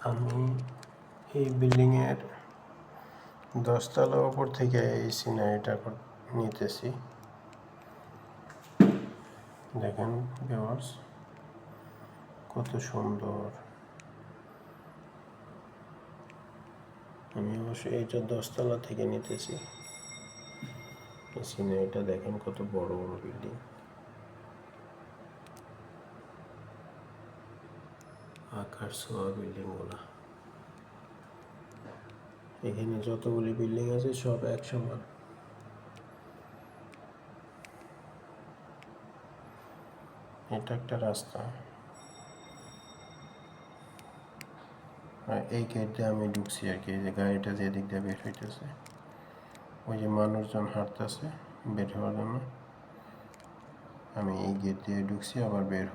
আমি এই বিল্ডিংয়ের 10 তলার উপর থেকে এই সিনারিটা নিতেছি। দেখেন ভিউয়ার্স, কত সুন্দর। আমি অবশ্যই এইটা 10 তলা থেকে নিতেছি। এই সিনারিটা দেখেন, কত বড় বড় বিল্ডিং, আকার ছোঁয়া বিল্ডিং গুলা। এখানে যতগুলি বিল্ডিং আছে সব এক সমান। এটা একটা রাস্তা, এই গেট দিয়ে আমি ঢুকছি আর কি। যে গাড়িটা যেদিক দিয়ে বের হইতেছে, ওই যে মানুষজন হাঁটতেছে বের হওয়ার জন্য, আমি এই গেট দিয়ে ঢুকছি, আবার বের হব।